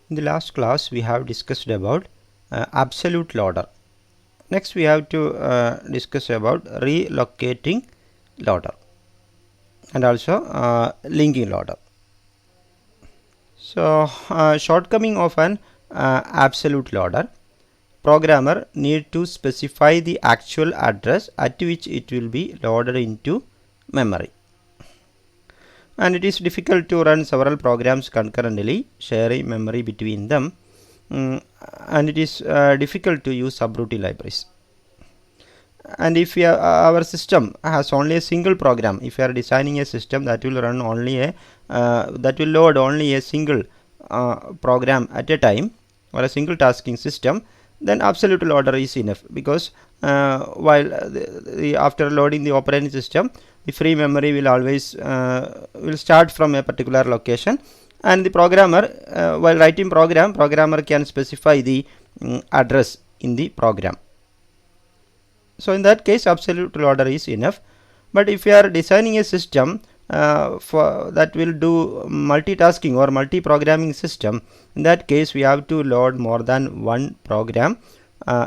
In the last class we have discussed about absolute loader. Next we have to discuss about relocating loader and also linking loader. So shortcoming of an absolute loader: programmer need to specify the actual address at which it will be loaded into memory, and it is difficult to run several programs concurrently, sharing memory between them, and it is difficult to use subroutine libraries. And if our system has only a single program, if you are designing a system that will run only a that will load only a single program at a time, or a single tasking system, then absolute loader is enough, because while after loading the operating system, the free memory will always will start from a particular location, and the programmer while writing programmer can specify the address in the program. So in that case absolute loader is enough. But if you are designing a system for that will do multitasking or multi-programming system, in that case we have to load more than one program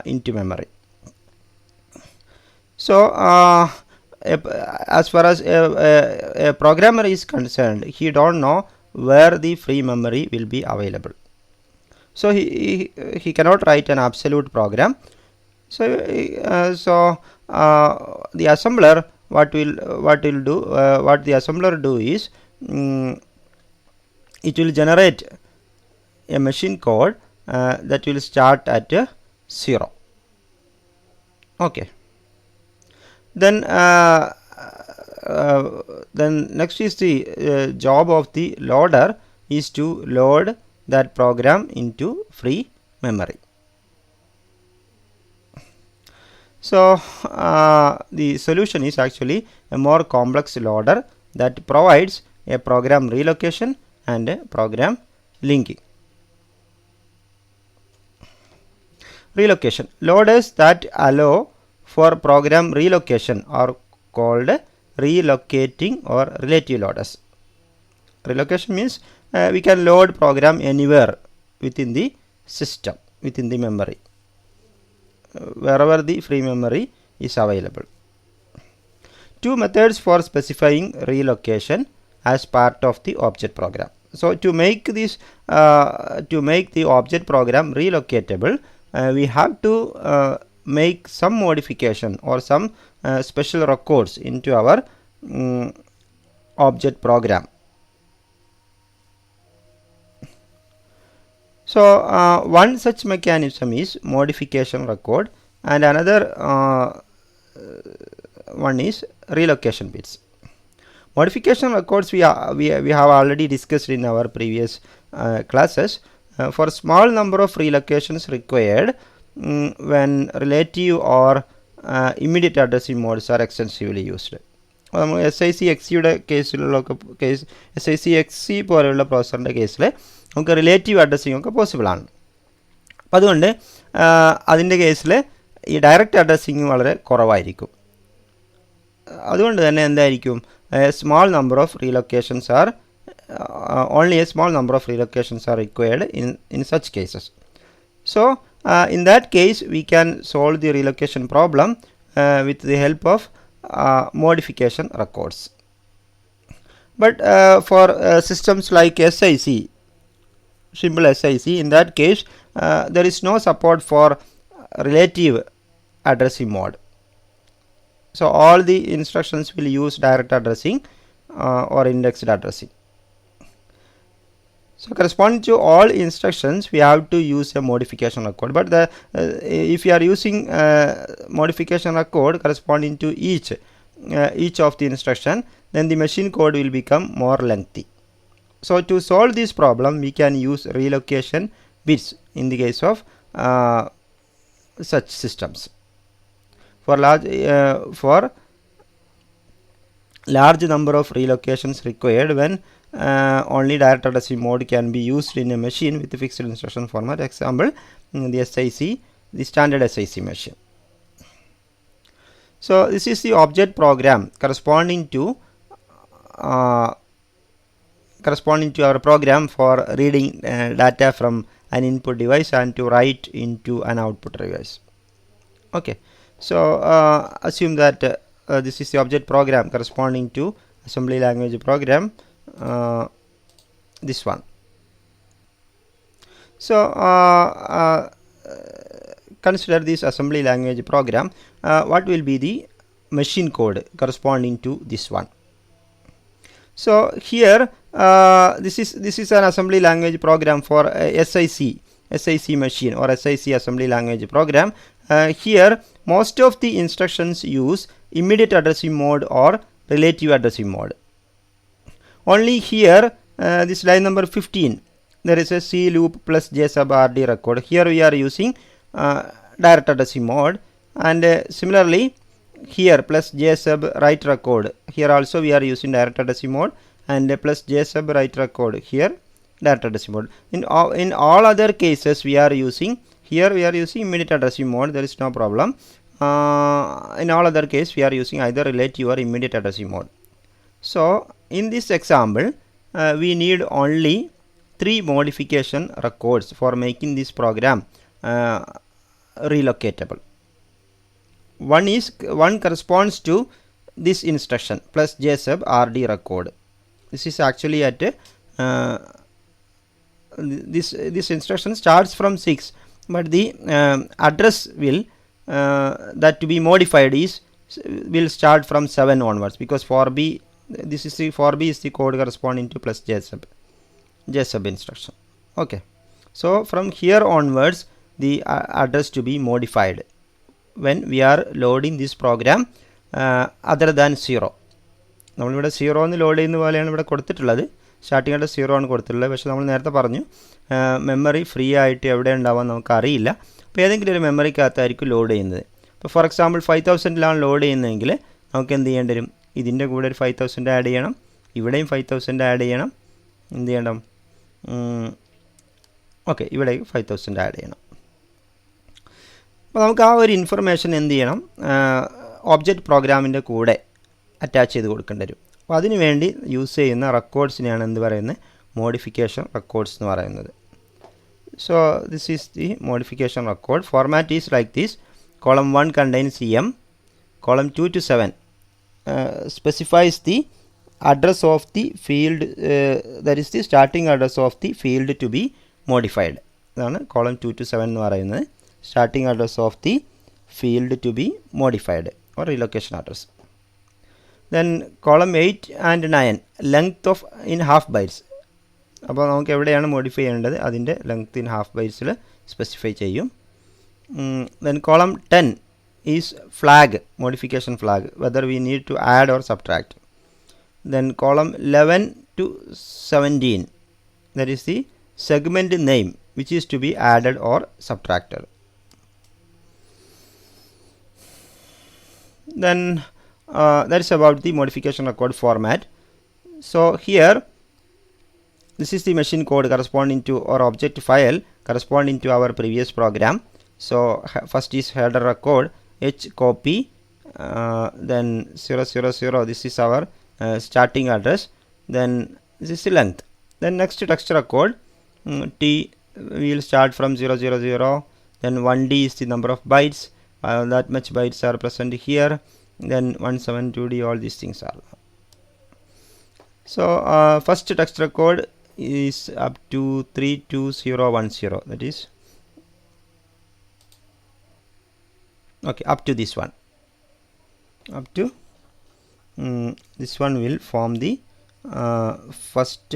into memory. So as far as a programmer is concerned, he don't know where the free memory will be available, so he cannot write an absolute program. So the assembler what the assembler do is it will generate a machine code that will start at 0. Okay. Then next is the job of the loader is to load that program into free memory. So the solution is actually a more complex loader that provides a program relocation and a program linking. Relocation loaders that allow for program relocation are called relocating or relative loaders. Relocation means we can load program anywhere within the system, within the memory, wherever the free memory is available. Two methods for specifying relocation as part of the object program. So to make this to make the object program relocatable, we have to make some modification or some special records into our object program. So one such mechanism is modification record, and another one is relocation bits. Modification records we have already discussed in our previous classes. For small number of relocations required when relative or immediate addressing modes are extensively used. SICXയുടെ കേസിലുള്ള SICXC പോലെയുള്ള പ്രോസസറിൻ്റെ കേസിൽ നമുക്ക് relative addressing ഒക്കെ possible ആണ്. അപ്പം അതുകൊണ്ട് അതിൻ്റെ കേസിൽ ഈ ഡയറക്റ്റ് അഡ്രസ്സിംഗ് വളരെ കുറവായിരിക്കും. അതുകൊണ്ട് തന്നെ എന്തായിരിക്കും, small number of relocations are only a small number of relocations are required in such cases. So in that case we can solve the relocation problem with the help of modification records. But for systems like SIC, simple SIC, in that case there is no support for relative addressing mode. So all the instructions will use direct addressing or indexed addressing. So corresponding to all instructions we have to use a modification record, but if you are using modification record corresponding to each of the instruction, then the machine code will become more lengthy. So to solve this problem we can use relocation bits in the case of such systems. For large number of relocations required when only direct addressing mode can be used in a machine with a fixed instruction format, example the SIC, the standard SIC machine. So this is the object program corresponding to corresponding to our program for reading data from an input device and to write into an output device. Okay, so assume that this is the object program corresponding to assembly language program, this one. So consider this assembly language program. What will be the machine code corresponding to this one? So here this is an assembly language program for SIC machine or SIC assembly language program. Here most of the instructions use immediate addressing mode or relative addressing mode. Only here this line number 15, there is a C loop plus J sub RD record. Here we are using direct addressing mode, and similarly here plus J sub write record. Here also we are using direct addressing mode, and plus J sub write record. Here direct addressing mode. In all other cases we are using, here we are using immediate addressing mode. There is no problem. In all other case we are using either relative or immediate addressing mode. So in this example we need only 3 modification records for making this program relocatable. One corresponds to this instruction plus J sub RD record. This is actually at this instruction starts from 6, but the address will that to be modified will start from 7 onwards, because for B this is the for B is the code corresponding to plus J sub instruction. Okay, so from here onwards the address to be modified when we are loading this program other than 0. നമ്മളിവിടെ 0 എന്ന് load ചെയ്യുന്ന പോലെയാണ് ഇവിടെ കൊടുത്തിട്ടുള്ളത്. Starting ആയിട്ട് 0 ആണ് കൊടുത്തിട്ടുള്ളത്. പക്ഷേ നമ്മൾ നേരത്തെ പറഞ്ഞു മെമ്മറി ഫ്രീ ആയിട്ട് എവിടെ ഉണ്ടാവാൻ നമുക്കറിയില്ല. അപ്പോൾ ഏതെങ്കിലും ഒരു മെമ്മറിക്കകത്തായിരിക്കും ലോഡ് ചെയ്യുന്നത്. ഇപ്പോൾ ഫോർ എക്സാമ്പിൾ 5000ലാണ് ലോഡ് ചെയ്യുന്നതെങ്കിൽ നമുക്ക് എന്ത് ചെയ്യേണ്ടി വരും? ഇതിൻ്റെ കൂടെ ഒരു 5000 ആഡ് ചെയ്യണം, ഇവിടെയും 5000 ആഡ് ചെയ്യണം. എന്ത് ചെയ്യണം? ഓക്കെ, ഇവിടെയും 5000 ആഡ് ചെയ്യണം. അപ്പോൾ നമുക്ക് ആ ഒരു ഇൻഫർമേഷൻ എന്ത് ചെയ്യണം? ഒബ്ജക്റ്റ് പ്രോഗ്രാമിൻ്റെ കൂടെ അറ്റാച്ച് ചെയ്ത് കൊടുക്കേണ്ടി വരും. അപ്പോൾ അതിനു വേണ്ടി യൂസ് ചെയ്യുന്ന റെക്കോർഡ്സിനെയാണ് എന്ത് പറയുന്നത്? മോഡിഫിക്കേഷൻ റെക്കോർഡ്സ് എന്ന് പറയുന്നത്. So this is the modification record. Format is like this. column 1 contains CM, column 2 to 7 specifies the address of the field, that is the starting address of the field to be modified. അതാണ് column 2 to 7 എന്ന് പറയുന്നത്. starting address of the field to be modified or relocation address. Then column 8 and 9 length of in half bytes. അപ്പോൾ നമുക്ക് എവിടെയാണ് modify ചെയ്യേണ്ടത് അതിൻ്റെ length in half ബൈറ്റ്സിൽ specify ചെയ്യും. Then column 10 is flag, modification flag, whether we need to add or subtract. Then column 11 to 17, that is the segment name which is to be added or subtracted. Then that is about the modification record format. So here this is the machine code corresponding to or object file corresponding to our previous program. So first is header record h copy, then 000, this is our starting address, then this is the length. Then next text record t we will start from 000, then 1d is the number of bytes, that much bytes are present here, then 172d, all these things are. So first text record is up to 32010, that is okay, up to this one, up to this one will form the first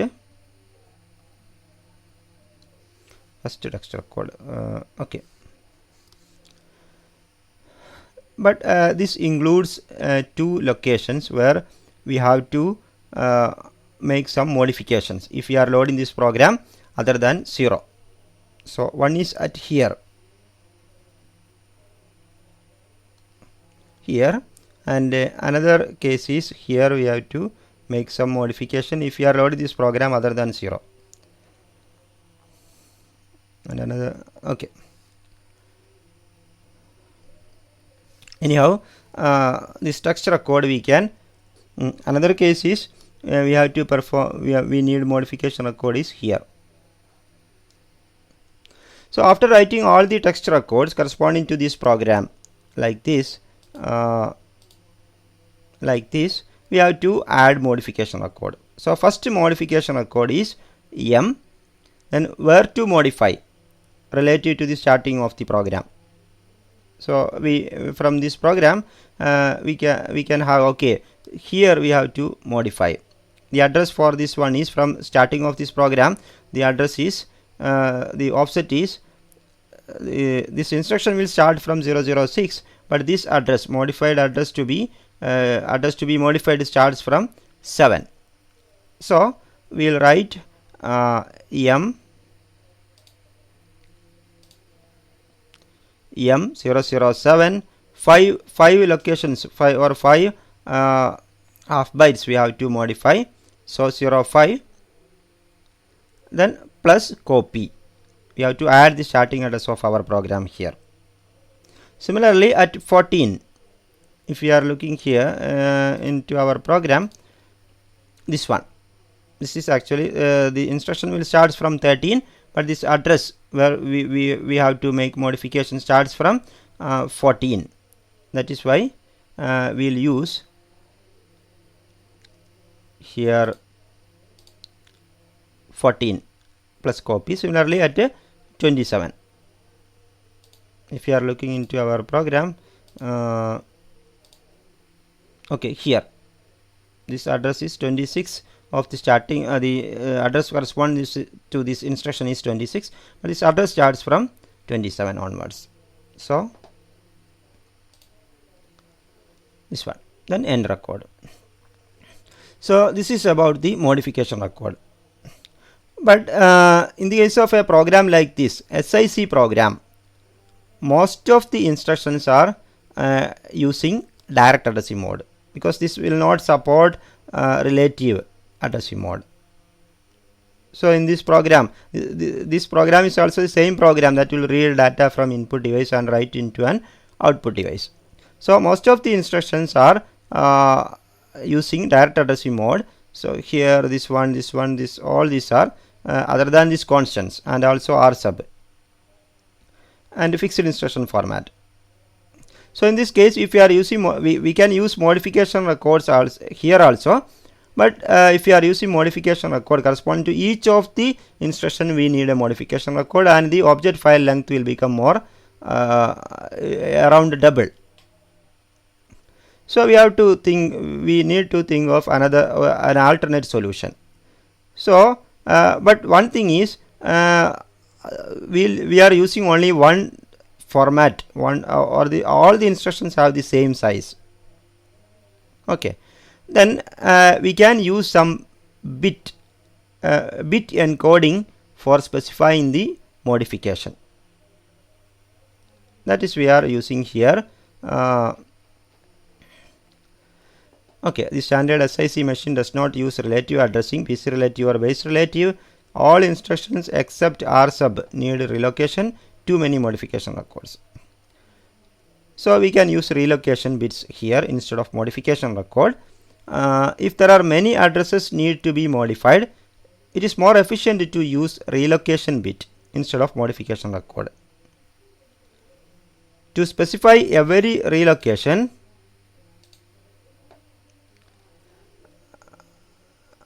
text record. Okay, but this includes 2 locations where we have to make some modifications if we are loading this program other than 0. So one is at here, and another case is here we have to make some modification if we are loading this program other than 0, and another. Okay, anyhow this text record we can another case is we have to perform, we need modification record is here. So after writing all the text records corresponding to this program like this, we have to add modification record. So first modification record is M, then where to modify relative to the starting of the program. So we from this program we can have, okay, here we have to modify. The address for this one is from starting of this program. The address is the offset is this instruction will start from 006, but this address, modified address to be modified, starts from 7. So we will write M 007, 5 locations, 5 half bytes we have to modify. So 05, then plus copy, we have to add the starting address of our program here. Similarly at 14, if we are looking here into our program, this one, this is actually the instruction will start from 13, but this address where we have to make modification starts from 14. That is why we'll use here 14 plus copy. Similarly at 27, if you are looking into our program, okay, here this address is 26 of the starting, the address corresponds to this instruction is 26, but this address starts from 27 onwards. So this one, then end record. So this is about the modification record. But in the case of a program like this, SIC program, most of the instructions are using direct addressing mode, because this will not support relative addressing mode. So in this program, this program is also the same program that will read data from input device and write into an output device. So most of the instructions are using direct addressing mode. So here this one, this all these are other than these constants, and also R sub and fixed instruction format. So in this case, if we are using we can use modification records also here also, but if you are using modification record corresponding to each of the instruction, we need a modification record, and the object file length will become more around double. So we have to think, we need to think of another an alternate solution. So but one thing is we are using only one format, one or the all the instructions have the same size. Okay, then we can use some bit encoding for specifying the modification. That is we are using here. Okay, the standard SIC machine does not use relative addressing, PC relative or base relative. All instructions except R sub need relocation, too many modification records. So we can use relocation bits here instead of modification record. If there are many addresses need to be modified, it is more efficient to use relocation bit instead of modification record. To specify every relocation,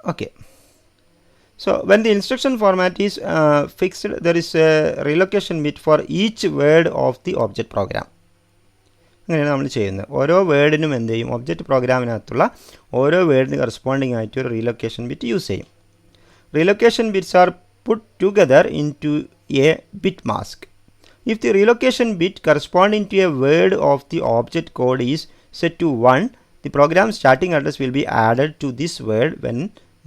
okay, so when the instruction format is fixed, there is a relocation bit for each word of the object program. അങ്ങനെയാണ് നമ്മൾ ചെയ്യുന്നത്. ഓരോ വേർഡിനും എന്ത് ചെയ്യും, object പ്രോഗ്രാമിനകത്തുള്ള ഓരോ വേർഡിന് corresponding ആയിട്ട് ഒരു relocation bit use ചെയ്യും. Relocation bits are put together into a bit mask. If the relocation bit corresponding to a word of the object code is set to 1, the program starting address will be added to this word when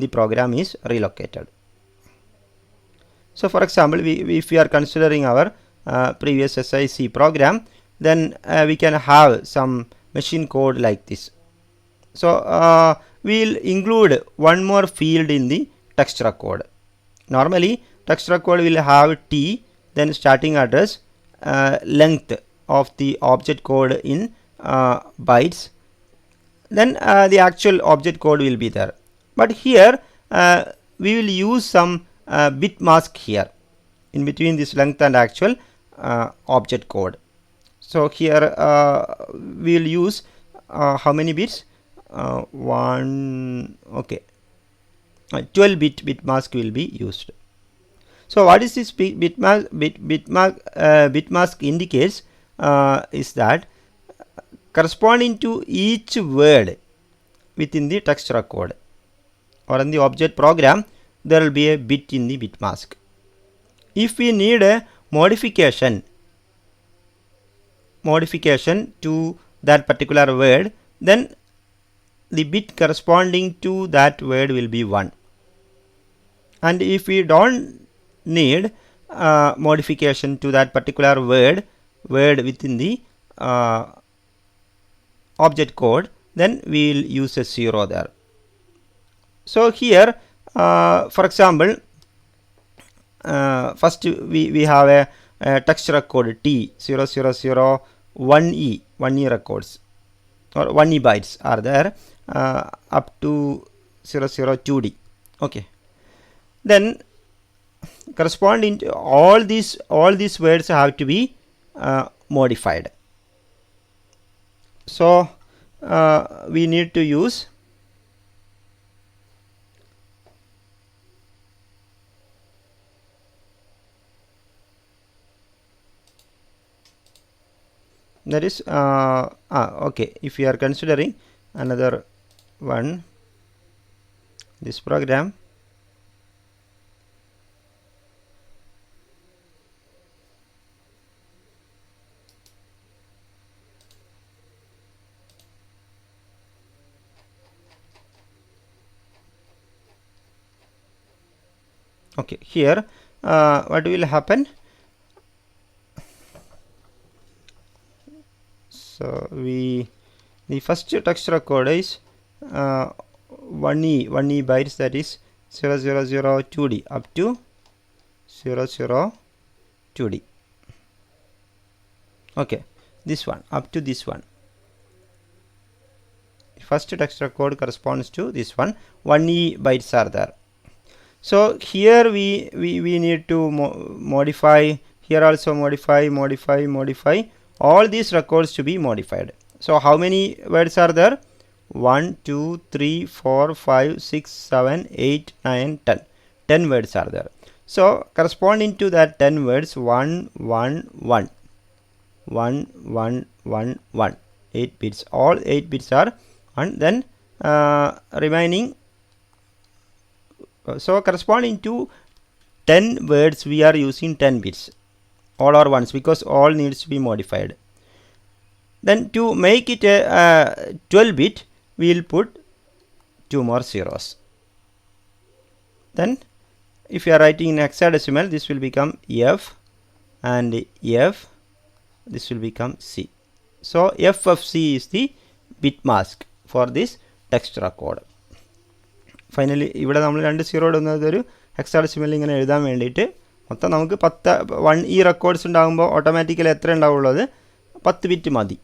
the program is relocated. So for example, if we are considering our previous SIC program, then we can have some machine code like this. So we'll include one more field in the text record. Normally text record will have T, then starting address, length of the object code in bytes, then the actual object code will be there. but here we will use some bit mask here in between this length and actual object code. So here we will use how many bits? 12 bit mask will be used. So what is this bit mask indicates is that corresponding to each word within the text record or in the object program, there will be a bit in the bit mask. If we need a modification to that particular word, then the bit corresponding to that word will be 1. And if we don't need modification to that particular word within the object code, then we will use a 0 there. So here for example, first we have a text record T0001E 1E records or 1E bytes are there up to 002D. Okay, then corresponding to all these words have to be modified. So we need to use that is okay, if you are considering another one, this program, okay, here what will happen? So the first text record is 1E bytes, that is 0002D up to 002D. Okay, this one up to this one. First text record corresponds to this one. 1E bytes are there. So here we need to modify, here also modify all these records to be modified. So how many words are there? 1 2 3 4 5 6 7 8 9 10. 10 words are there. So corresponding to that 10 words, 1 1 1 1 1 1 1, 8 bits, all 8 bits are 1. Then remaining, so corresponding to 10 words we are using 10 bits, all are ones because all needs to be modified. Then to make it a 12 bit, we will put 2 more zeros. Then if you are writing in hexadecimal, this will become F, and F, this will become C. So F of C is the bit mask for this text record. Finally ഇവിടെ നമ്മൾ 2 zero ഇടുന്നത് ഒരു hexadecimal ഇങ്ങനെ എഴുതാൻ വേണ്ടിയിട്ട്. മൊത്തം നമുക്ക് 1E records ഉണ്ടാകുമ്പോൾ ഓട്ടോമാറ്റിക്കലി എത്ര ഉണ്ടാവുള്ളത്? 10 ബിറ്റ് മതി.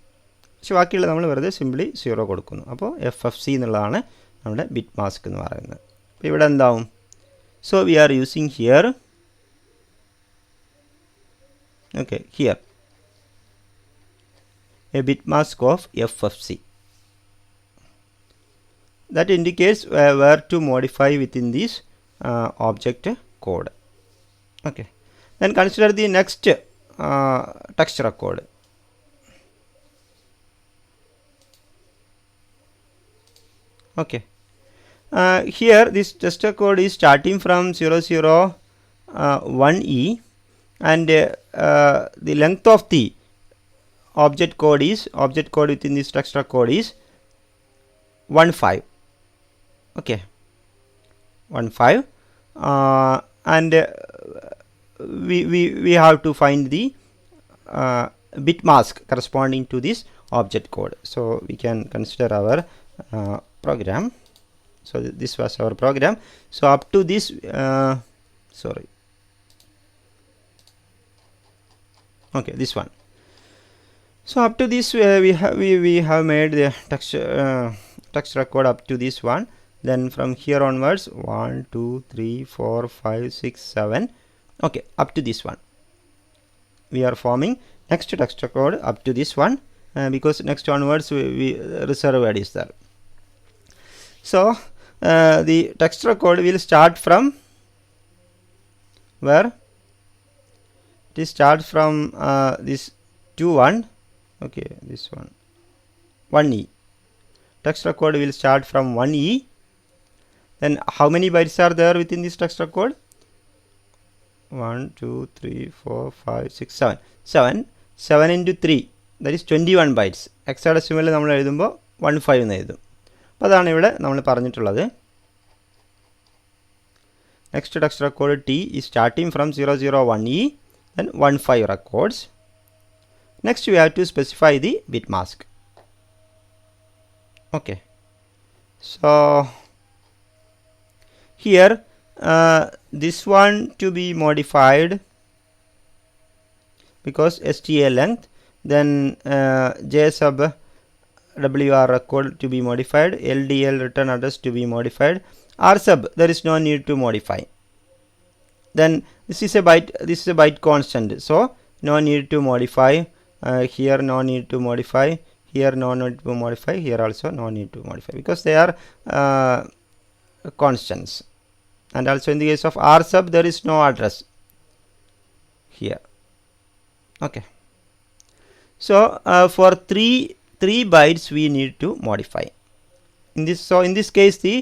പക്ഷെ ബാക്കിയുള്ള നമ്മൾ വെറുതെ സിംപ്ലി 0 കൊടുക്കുന്നു. അപ്പോൾ FFC എന്നുള്ളതാണ് നമ്മുടെ ബിറ്റ് മാസ്ക് എന്ന് പറയുന്നത്. അപ്പോൾ ഇവിടെ എന്താവും? So we are using here, okay, here A bit mask of FFC. That indicates where to modify within this object code. Okay, then consider the next text record. Okay, here this text record is starting from 001E, and the length of the object code within this text record is 15. Okay, 15, and we have to find the bit mask corresponding to this object code. So we can consider our program. So this was our program. So up to this okay, this one. So up to this we have made the text record up to this one. then from here onwards 1 2 3 4 5 6 7, okay, up to this one we are forming next text record up to this one, because next onwards we reserve word is there. So the text record will start from where it starts from this 2 1, okay, this one 1e. Text record will start from 1e. Then how many bytes are there within this text record? 1 2 3 4 5 6 7 into 3, that is 21 bytes. Hexadecimal നമ്മൾ എഴുതുമ്പോൾ 15 എന്ന് എഴുതും. അപ്പോൾ അതാണ് ഇവിടെ നമ്മൾ പറഞ്ഞിട്ടുള്ളത്. Next text record T is starting from 001E, then 15 records. Next we have to specify the bit mask. Okay, so here this one to be modified because STA length, then J sub WR record to be modified, LDL return address to be modified, R sub there is no need to modify. Then this is a byte constant, so no need to modify. Here no need to modify, here no need to modify, here also no need to modify, because they are constants. And also in the case of R sub there is no address here. Okay, so for 3 bytes we need to modify in this. So in this case the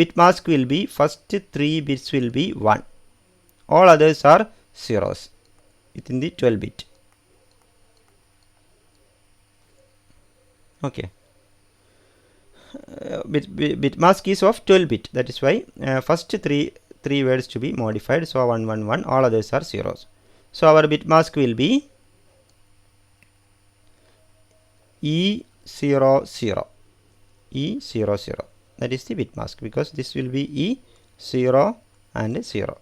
bit mask will be first 3 bits will be 1, all others are zeros within the 12 bit. Okay, bit mask is of 12 bit, that is why first 3 words to be modified, so 1 1 1, all others are zeros. So our bit mask will be E00, E00, that is the bit mask, because this will be E0 and 0.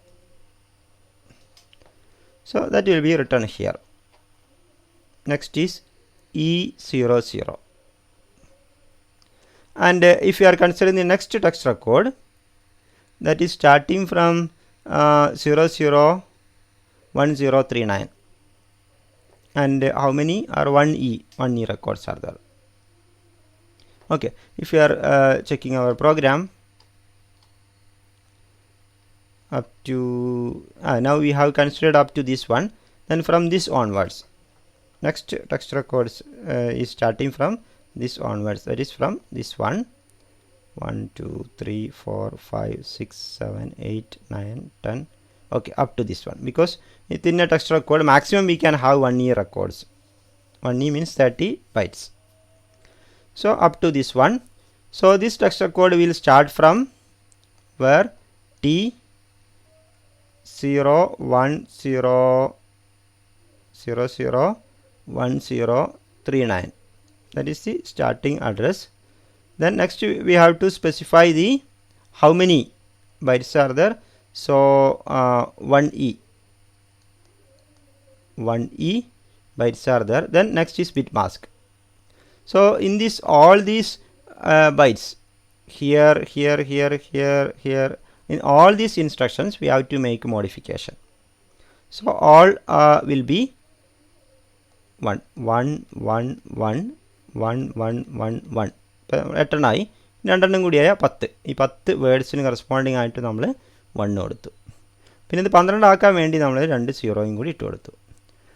So that will be written here. Next is E00. And if you are considering the next text record, that is starting from 001039, and how many are 1e records are there. Okay, if you are checking our program up to now we have considered up to this one, then from this onwards next text records is starting from this onwards, that is from this one 1 2 3 4 5 6 7 8 9 10, okay, up to this one, because within a text record maximum we can have 1e records. 1e means 30 bytes. So up to this one. So this text record will start from where T 0 1 0 0 0 1 0 3 9, that is the starting address. Then next we have to specify the how many bytes are there. So 1e bytes are there. Then next is bit mask. So in this all these bytes here in all these instructions we have to make modification. So all will be 1 1 1 1 1 1 1 1, എട്ടെണ്ണായി, രണ്ടെണ്ണം കൂടിയായ 10. ഈ 10 വേർഡ്സിന് corresponding ആയിട്ട് നമ്മൾ 1 കൊടുത്തു. പിന്നെ ഇത് 12 ആക്കാൻ വേണ്ടി നമ്മൾ 2 സീറോയും കൂടി ഇട്ട് കൊടുത്തു.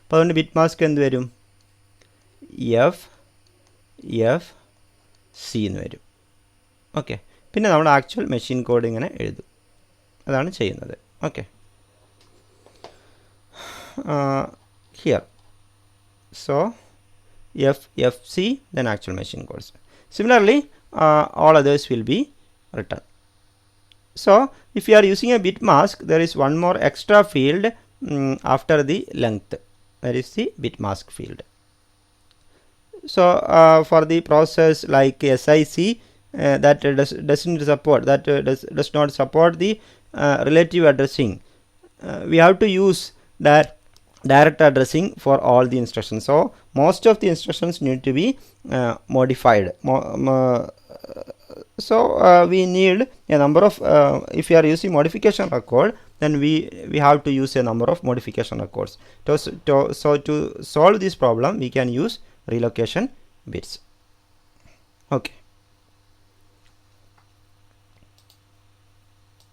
അപ്പോൾ അതുകൊണ്ട് ബിറ്റ് മാസ്ക് എന്ത് വരും? എഫ് സി എന്ന് വരും. ഓക്കെ, പിന്നെ നമ്മൾ ആക്ച്വൽ മെഷീൻ കോഡ് ഇങ്ങനെ എഴുതും. അതാണ് ചെയ്യുന്നത്. Okay, here so fc then actual machine codes. Similarly all others will be written. So if you are using a bit mask, there is one more extra field after the length, that is the bit mask field. So for the process like SIC that doesn't support, that does not support the relative addressing, we have to use that direct addressing for all the instructions. So most of the instructions need to be modified, we need a number of if we are using modification record, then we have to use a number of modification records. So to solve this problem, we can use relocation bits. Okay.